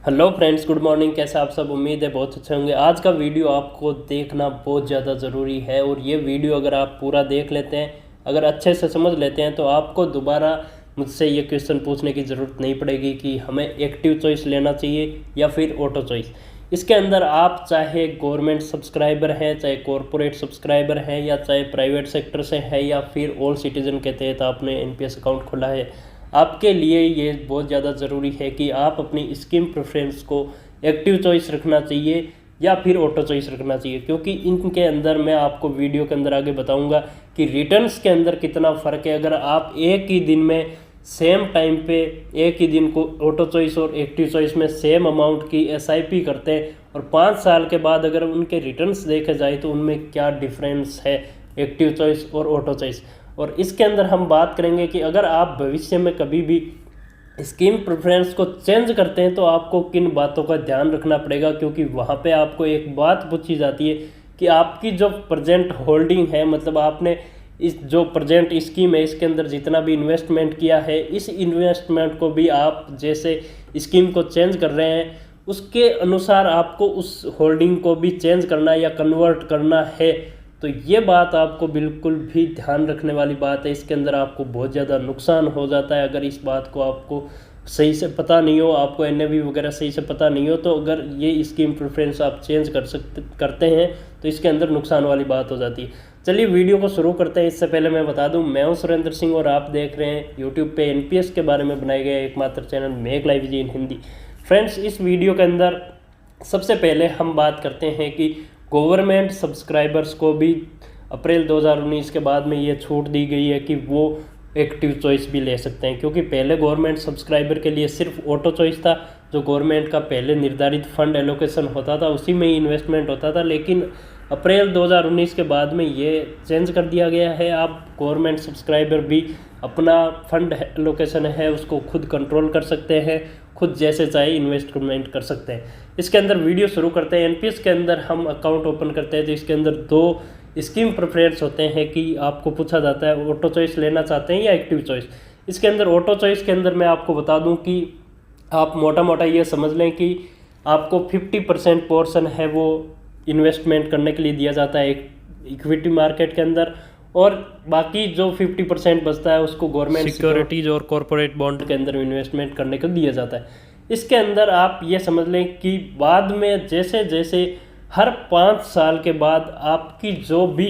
Hello friends, good morning. कैसे आप सब? उम्मीद है बहुत अच्छे होंगे। आज का वीडियो आपको देखना बहुत ज़्यादा ज़रूरी है और ये वीडियो अगर आप पूरा देख लेते हैं, अगर अच्छे से समझ लेते हैं, तो आपको दोबारा मुझसे ये क्वेश्चन पूछने की ज़रूरत नहीं पड़ेगी कि हमें एक्टिव चॉइस लेना चाहिए या फिर ऑटो चॉइस। इसके अंदर आप चाहे गवर्नमेंट सब्सक्राइबर हैं, चाहे कॉरपोरेट सब्सक्राइबर हैं, या चाहे प्राइवेट सेक्टर से है, या फिर ऑल सिटीज़न के तहत आपने एनपीएस अकाउंट खोला है, आपके लिए ये बहुत ज़्यादा ज़रूरी है कि आप अपनी स्कीम प्रेफरेंस को एक्टिव चॉइस रखना चाहिए या फिर ऑटो चॉइस रखना चाहिए। क्योंकि इनके अंदर मैं आपको वीडियो के अंदर आगे बताऊंगा कि रिटर्न्स के अंदर कितना फ़र्क है। अगर आप एक ही दिन में सेम टाइम पे एक ही दिन को ऑटो चॉइस और एक्टिव चॉइस में सेम अमाउंट की एसआईपी करते हैं और 5 साल के बाद अगर उनके रिटर्न्स देखे जाए तो उनमें क्या डिफरेंस है एक्टिव चॉइस और ऑटो चॉइस। और इसके अंदर हम बात करेंगे कि अगर आप भविष्य में कभी भी स्कीम प्रेफरेंस को चेंज करते हैं तो आपको किन बातों का ध्यान रखना पड़ेगा। क्योंकि वहाँ पे आपको एक बात पूछी जाती है कि आपकी जो प्रेजेंट होल्डिंग है, मतलब आपने इस जो प्रेजेंट स्कीम है इसके अंदर जितना भी इन्वेस्टमेंट किया है, इस इन्वेस्टमेंट को भी आप जैसे स्कीम को चेंज कर रहे हैं उसके अनुसार आपको उस होल्डिंग को भी चेंज करना या कन्वर्ट करना है। तो ये बात आपको बिल्कुल भी ध्यान रखने वाली बात है। इसके अंदर आपको बहुत ज़्यादा नुकसान हो जाता है अगर इस बात को आपको सही से पता नहीं हो, आपको एनएवी वगैरह सही से पता नहीं हो। तो अगर ये स्कीम प्रेफरेंस आप चेंज करते हैं तो इसके अंदर नुकसान वाली बात हो जाती है। चलिए वीडियो को शुरू करते हैं। इससे पहले मैं बता दूं, मैं हूं सुरेंद्र सिंह और आप देख रहे हैं यूट्यूब पे एनपीएस के बारे में बनाए गए एकमात्र channel make live in Hindi. Friends, इस वीडियो के अंदर सबसे पहले हम बात करते हैं कि गवर्नमेंट सब्सक्राइबर्स को भी अप्रैल 2019 के बाद में ये छूट दी गई है कि वो एक्टिव चॉइस भी ले सकते हैं। क्योंकि पहले गवर्नमेंट सब्सक्राइबर के लिए सिर्फ ऑटो चॉइस था, जो गवर्नमेंट का पहले निर्धारित फंड एलोकेशन होता था उसी में ही इन्वेस्टमेंट होता था। लेकिन अप्रैल 2019 के बाद में ये चेंज कर दिया गया है। आप गवर्नमेंट सब्सक्राइबर भी अपना फंड एलोकेशन है उसको खुद कंट्रोल कर सकते हैं, खुद जैसे चाहे इन्वेस्टमेंट कर सकते हैं। इसके अंदर वीडियो शुरू करते हैं। एनपीएस के अंदर हम अकाउंट ओपन करते हैं तो इसके अंदर 2 स्कीम प्रेफरेंस होते हैं कि आपको पूछा जाता है ऑटो चॉइस लेना चाहते हैं या एक्टिव चॉइस। इसके अंदर ऑटो चॉइस के अंदर मैं आपको बता दूं कि आप मोटा मोटा ये समझ लें कि आपको 50% पोर्शन है वो इन्वेस्टमेंट करने के लिए दिया जाता है इक्विटी मार्केट के अंदर, और बाकी जो 50% बचता है उसको गवर्नमेंट सिक्योरिटीज और कॉरपोरेट बॉन्ड के अंदर इन्वेस्टमेंट करने को दिया जाता है। इसके अंदर आप ये समझ लें कि बाद में जैसे जैसे हर 5 साल के बाद आपकी जो भी,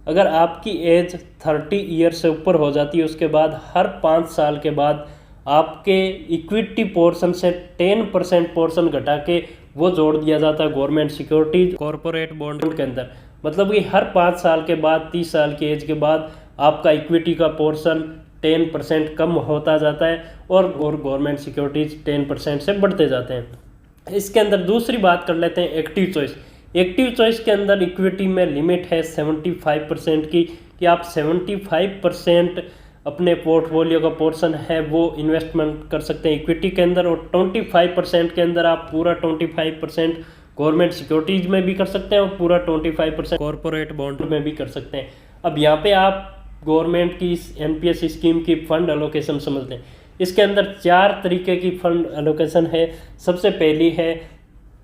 अगर आपकी एज 30 ईयर से ऊपर हो जाती है, उसके बाद हर 5 साल के बाद आपके इक्विटी पोर्शन से 10% पोर्शन घटा के वो जोड़ दिया जाता है गवर्नमेंट सिक्योरिटीज कॉरपोरेट बॉन्ड के अंदर। मतलब कि हर 5 साल के बाद 30 साल की एज के बाद आपका इक्विटी का पोर्शन 10% कम होता जाता है और गवर्नमेंट सिक्योरिटीज 10% से बढ़ते जाते हैं। इसके अंदर दूसरी बात कर लेते हैं एक्टिव चॉइस। एक्टिव चॉइस के अंदर इक्विटी में लिमिट है 75% की, कि आप 75% अपने पोर्टफोलियो का पोर्शन है वो इन्वेस्टमेंट कर सकते हैं इक्विटी के अंदर, और 25% के अंदर आप पूरा 25% गवर्नमेंट सिक्योरिटीज में भी कर सकते हैं और पूरा 25% कॉरपोरेट बॉन्ड में भी कर सकते हैं। अब यहाँ पे आप गवर्नमेंट की इस एनपीएस स्कीम की फंड एलोकेशन समझ लें। इसके अंदर 4 तरीके की फंड एलोकेशन है। सबसे पहली है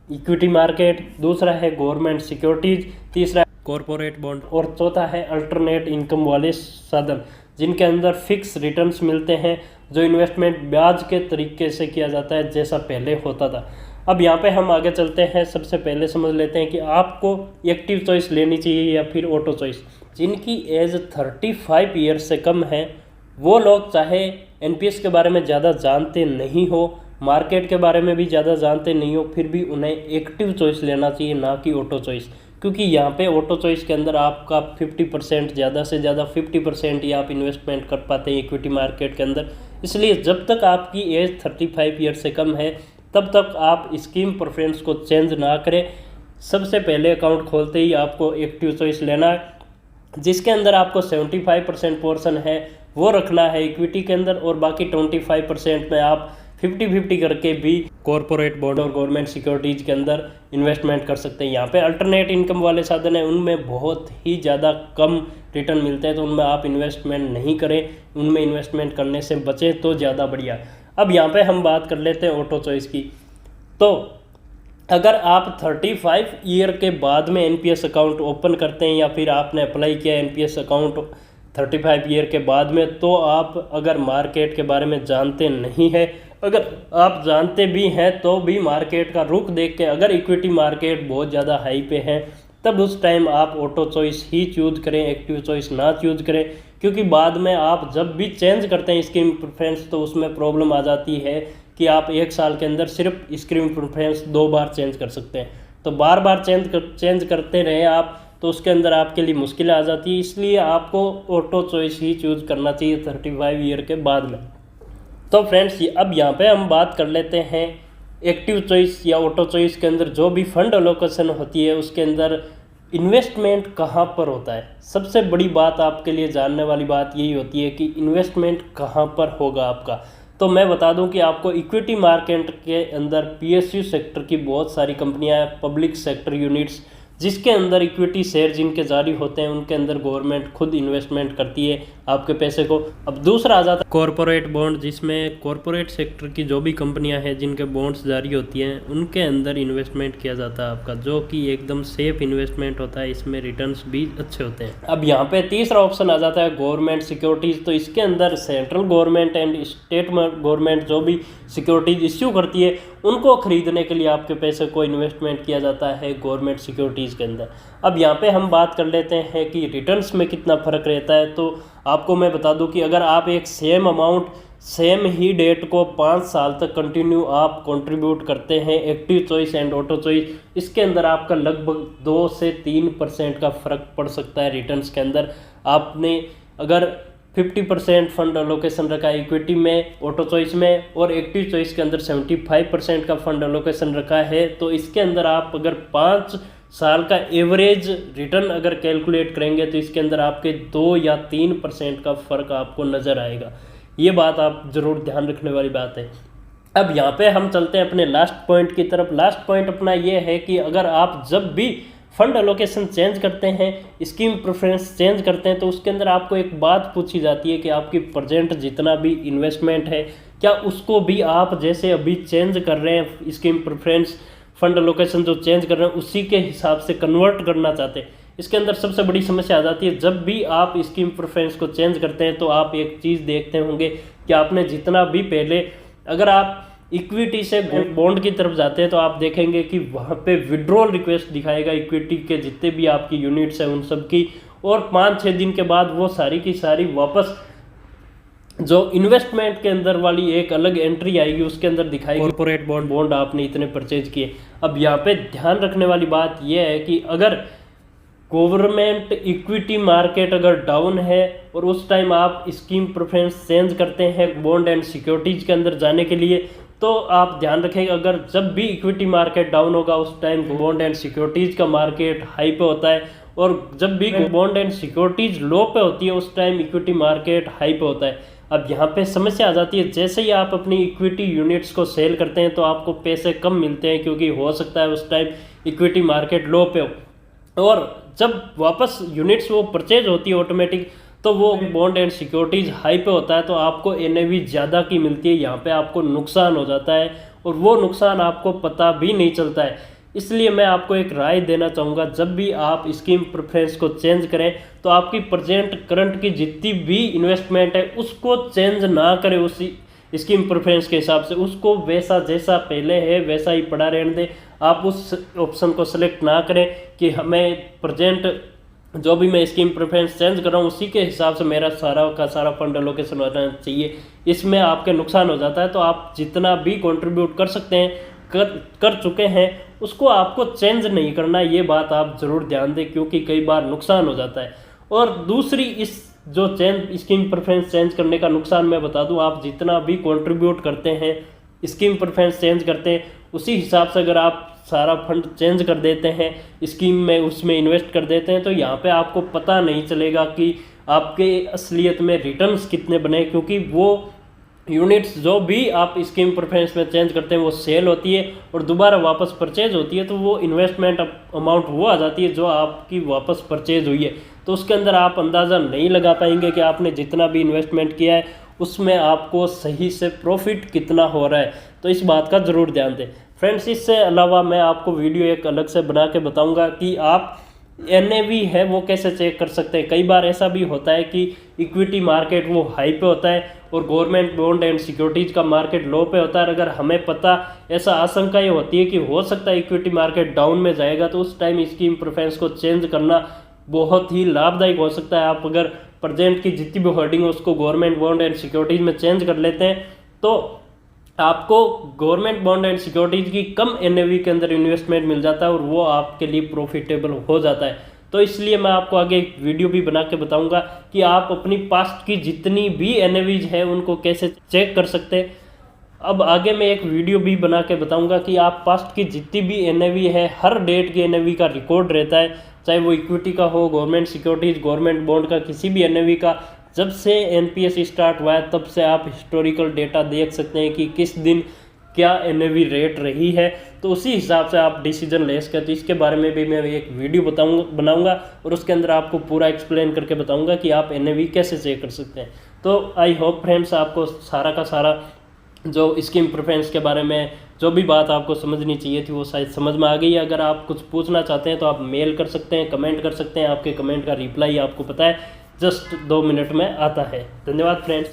इक्विटी मार्केट, दूसरा है गवर्नमेंट सिक्योरिटीज, तीसरा है कॉरपोरेट बॉन्ड, और चौथा है अल्टरनेट इनकम वाले साधन जिनके अंदर फिक्स रिटर्न्स मिलते हैं, जो इन्वेस्टमेंट ब्याज के तरीके से किया जाता है जैसा पहले होता था। अब यहाँ पे हम आगे चलते हैं। सबसे पहले समझ लेते हैं कि आपको एक्टिव चॉइस लेनी चाहिए या फिर ऑटो चॉइस। जिनकी एज 35 ईयर से कम है वो लोग चाहे एनपीएस के बारे में ज़्यादा जानते नहीं हो, मार्केट के बारे में भी ज़्यादा जानते नहीं हो, फिर भी उन्हें एक्टिव चॉइस लेना चाहिए, ना कि ऑटो चॉइस। क्योंकि यहाँ पे ऑटो चॉइस के अंदर आपका 50% ज़्यादा से ज़्यादा 50% ही आप इन्वेस्टमेंट कर पाते हैं इक्विटी मार्केट के अंदर। इसलिए जब तक आपकी एज 35 ईयर से कम है तब तक आप स्कीम प्रेफरेंस को चेंज ना करें। सबसे पहले अकाउंट खोलते ही आपको एक्टिव चॉइस लेना है, जिसके अंदर आपको 75% पोर्शन है वो रखना है इक्विटी के अंदर, और बाकी 25% में आप 50-50 करके भी कॉरपोरेट बॉन्ड और गवर्नमेंट सिक्योरिटीज के अंदर इन्वेस्टमेंट कर सकते हैं। यहाँ पे अल्टरनेट इनकम वाले साधन हैं, उनमें बहुत ही ज़्यादा कम रिटर्न मिलते हैं, तो उनमें आप इन्वेस्टमेंट नहीं करें, उनमें इन्वेस्टमेंट करने से बचें तो ज़्यादा बढ़िया। अब यहाँ पे हम बात कर लेते हैं ऑटो चॉइस की। तो अगर आप 35 ईयर के बाद में एनपीएस अकाउंट ओपन करते हैं या फिर आपने अप्लाई किया एनपीएस अकाउंट 35 ईयर के बाद में, तो आप अगर मार्केट के बारे में जानते नहीं हैं, अगर आप जानते भी हैं तो भी मार्केट का रुख देख के अगर इक्विटी मार्केट बहुत ज़्यादा हाई पे है, तब उस टाइम आप ऑटो चॉइस ही चूज करें, एक्टिव चॉइस ना चूज करें। क्योंकि बाद में आप जब भी चेंज करते हैं स्कीम प्रेफरेंस तो उसमें प्रॉब्लम आ जाती है कि आप 1 साल के अंदर सिर्फ स्कीम प्रेफरेंस 2 बार चेंज कर सकते हैं। तो बार बार चेंज करते रहे आप तो उसके अंदर आपके लिए मुश्किल आ जाती है। इसलिए आपको ऑटो चॉइस ही चूज करना चाहिए 35 ईयर के बाद में। तो फ्रेंड्स अब यहाँ पे हम बात कर लेते हैं एक्टिव चॉइस या ऑटो चॉइस के अंदर जो भी फंड एलोकेशन होती है उसके अंदर इन्वेस्टमेंट कहाँ पर होता है। सबसे बड़ी बात आपके लिए जानने वाली बात यही होती है कि इन्वेस्टमेंट कहाँ पर होगा आपका। तो मैं बता दूं कि आपको इक्विटी मार्केट के अंदर पीएसयू सेक्टर की बहुत सारी कंपनियां हैं, पब्लिक सेक्टर यूनिट्स, जिसके अंदर इक्विटी शेयर जिनके जारी होते हैं उनके अंदर गवर्नमेंट खुद इन्वेस्टमेंट करती है आपके पैसे को। अब दूसरा आ जाता है कॉरपोरेट बॉन्ड, जिसमें कॉरपोरेट सेक्टर की जो भी कंपनियां हैं जिनके बॉन्ड्स जारी होती हैं उनके अंदर इन्वेस्टमेंट किया जाता है आपका, जो कि एकदम सेफ इन्वेस्टमेंट होता है, इसमें रिटर्न्स भी अच्छे होते हैं। अब यहाँ पे तीसरा ऑप्शन आ जाता है गवर्नमेंट सिक्योरिटीज़। तो इसके अंदर central government and state government जो भी सिक्योरिटीज इश्यू करती है उनको खरीदने के लिए आपके पैसे को इन्वेस्टमेंट किया जाता है गवर्नमेंट सिक्योरिटीज़ के अंदर। अब यहाँ पे हम बात कर लेते हैं कि रिटर्न्स में कितना फ़र्क रहता है। तो आपको मैं बता दूं कि अगर आप एक सेम अमाउंट सेम ही डेट को 5 साल तक कंटिन्यू आप कंट्रीब्यूट करते हैं active choice and auto choice, इसके अंदर आपका लगभग 2 से 3% का फ़र्क पड़ सकता है रिटर्न्स के अंदर। आपने अगर 50% फंड एलोकेशन रखा है इक्विटी में, ऑटो चॉइस में, और एक्टिव चॉइस के अंदर 75% का फंड एलोकेशन रखा है, तो इसके अंदर आप अगर 5 साल का एवरेज रिटर्न अगर कैलकुलेट करेंगे तो इसके अंदर आपके 2 या 3% का फ़र्क आपको नज़र आएगा। ये बात आप ज़रूर ध्यान रखने वाली बात है। अब यहाँ पे हम चलते हैं अपने लास्ट पॉइंट की तरफ। लास्ट पॉइंट अपना ये है कि अगर आप जब भी फंड एलोकेशन चेंज करते हैं, स्कीम प्रेफरेंस चेंज करते हैं, तो उसके अंदर आपको एक बात पूछी जाती है कि आपकी प्रेजेंट जितना भी इन्वेस्टमेंट है क्या उसको भी आप जैसे अभी चेंज कर रहे हैं स्कीम प्रेफरेंस फंड एलोकेशन जो चेंज कर रहे हैं उसी के हिसाब से कन्वर्ट करना चाहते हैं। इसके अंदर सबसे बड़ी समस्या आ जाती है जब भी आप स्कीम प्रेफरेंस को चेंज करते हैं तो आप एक चीज़ देखते होंगे कि आपने जितना भी पहले, अगर आप इक्विटी से बॉन्ड की तरफ जाते हैं तो आप देखेंगे कि वहाँ पे विड्रॉल रिक्वेस्ट दिखाएगा इक्विटी के जितने भी आपकी यूनिट्स हैं उन सब की, और 5-6 दिन के बाद वो सारी की सारी वापस जो इन्वेस्टमेंट के अंदर वाली एक अलग एंट्री आएगी उसके अंदर दिखाएगी कॉर्पोरेट बॉन्ड आपने इतने परचेज किए। अब यहाँ पे ध्यान रखने वाली बात यह है कि अगर गवर्नमेंट इक्विटी मार्केट अगर डाउन है और उस टाइम आप स्कीम प्रेफरेंस चेंज करते हैं बॉन्ड एंड सिक्योरिटीज के अंदर जाने के लिए, तो आप ध्यान रखें अगर जब भी इक्विटी मार्केट डाउन होगा उस टाइम बॉन्ड एंड सिक्योरिटीज का मार्केट हाई पे होता है, और जब भी बॉन्ड एंड सिक्योरिटीज लो पे होती है उस टाइम इक्विटी मार्केट हाई पे होता है। अब यहाँ पे समस्या आ जाती है, जैसे ही आप अपनी इक्विटी यूनिट्स को सेल करते हैं तो आपको पैसे कम मिलते हैं क्योंकि हो सकता है उस टाइम इक्विटी मार्केट लो पे हो, और जब वापस यूनिट्स वो परचेज होती है ऑटोमेटिक तो वो बॉन्ड एंड सिक्योरिटीज हाई पे होता है तो आपको एनएवी ज़्यादा की मिलती है। यहाँ पे आपको नुकसान हो जाता है और वो नुकसान आपको पता भी नहीं चलता है। इसलिए मैं आपको एक राय देना चाहूँगा, जब भी आप स्कीम प्रेफरेंस को चेंज करें तो आपकी प्रेजेंट करंट की जितनी भी इन्वेस्टमेंट है उसको चेंज ना करें उसी स्कीम प्रेफरेंस के हिसाब से, उसको वैसा जैसा पहले है वैसा ही पड़ा रहने दें। आप उस ऑप्शन को सेलेक्ट ना करें कि हमें प्रेजेंट जो भी मैं स्कीम प्रेफरेंस चेंज कर रहा हूँ उसी के हिसाब से मेरा सारा का सारा फंड एलोकेशन होना चाहिए। इसमें आपके नुकसान हो जाता है। तो आप जितना भी कंट्रीब्यूट कर सकते हैं कर चुके हैं उसको आपको चेंज नहीं करना, ये बात आप ज़रूर ध्यान दें क्योंकि कई बार नुकसान हो जाता है। और दूसरी इस जो चेंज स्कीम प्रेफरेंस चेंज करने का नुकसान मैं बता दूं, आप जितना भी कंट्रीब्यूट करते हैं स्कीम प्रेफरेंस चेंज करते हैं उसी हिसाब से अगर आप सारा फंड चेंज कर देते हैं स्कीम में उसमें इन्वेस्ट कर देते हैं तो यहाँ पे आपको पता नहीं चलेगा कि आपके असलियत में रिटर्न्स कितने बने, क्योंकि वो यूनिट्स जो भी आप स्कीम प्रेफरेंस में चेंज करते हैं वो सेल होती है और दोबारा वापस परचेज होती है, तो वो इन्वेस्टमेंट अमाउंट वो आ जाती है जो आपकी वापस परचेज हुई है। तो उसके अंदर आप अंदाज़ा नहीं लगा पाएंगे कि आपने जितना भी इन्वेस्टमेंट किया है उसमें आपको सही से प्रॉफिट कितना हो रहा है। तो इस बात का ज़रूर ध्यान दें। फ्रेंड्स इससे अलावा मैं आपको वीडियो एक अलग से बना के बताऊंगा कि आप NAV है वो कैसे चेक कर सकते हैं। कई बार ऐसा भी होता है कि इक्विटी मार्केट वो हाई पे होता है और गवर्नमेंट बॉन्ड एंड सिक्योरिटीज़ का मार्केट लो पे होता है। अगर हमें पता ऐसा आशंका ये होती है कि हो सकता है इक्विटी मार्केट डाउन में जाएगा, तो उस टाइम स्कीम प्रेफरेंस को चेंज करना बहुत ही लाभदायक हो सकता है। आप अगर प्रेजेंट की जितनी भी होल्डिंग है उसको गवर्नमेंट बॉन्ड एंड सिक्योरिटीज़ में चेंज कर लेते हैं तो आपको गवर्नमेंट बॉन्ड एंड सिक्योरिटीज की कम NAV के अंदर इन्वेस्टमेंट मिल जाता है और वो आपके लिए प्रॉफिटेबल हो जाता है। तो इसलिए मैं आपको आगे एक वीडियो भी बना के बताऊंगा कि आप अपनी पास्ट की जितनी भी NAVs है उनको कैसे चेक कर सकते हैं। अब आगे मैं एक वीडियो भी बना के बताऊंगा कि आप पास्ट की जितनी भी NAV है, हर डेट की NAV का रिकॉर्ड रहता है, चाहे वो इक्विटी का हो, गवर्नमेंट सिक्योरिटीज, गवर्नमेंट बॉन्ड का, किसी भी NAV का। जब से NPS स्टार्ट हुआ है तब से आप हिस्टोरिकल डेटा देख सकते हैं कि किस दिन क्या NAV रेट रही है, तो उसी हिसाब से आप डिसीजन ले सकते हैं। तो इसके बारे में भी मैं एक वीडियो बनाऊंगा और उसके अंदर आपको पूरा एक्सप्लेन करके बताऊंगा कि आप NAV कैसे चेक कर सकते हैं। तो आई होप फ्रेंड्स आपको सारा का सारा जो स्कीम प्रेफरेंस के बारे में जो भी बात आपको समझनी चाहिए थी वो शायद समझ में आ गई है। अगर आप कुछ पूछना चाहते हैं तो आप मेल कर सकते हैं, कमेंट कर सकते हैं। आपके कमेंट का रिप्लाई आपको पता है जस्ट 2 मिनट में आता है। धन्यवाद फ्रेंड्स।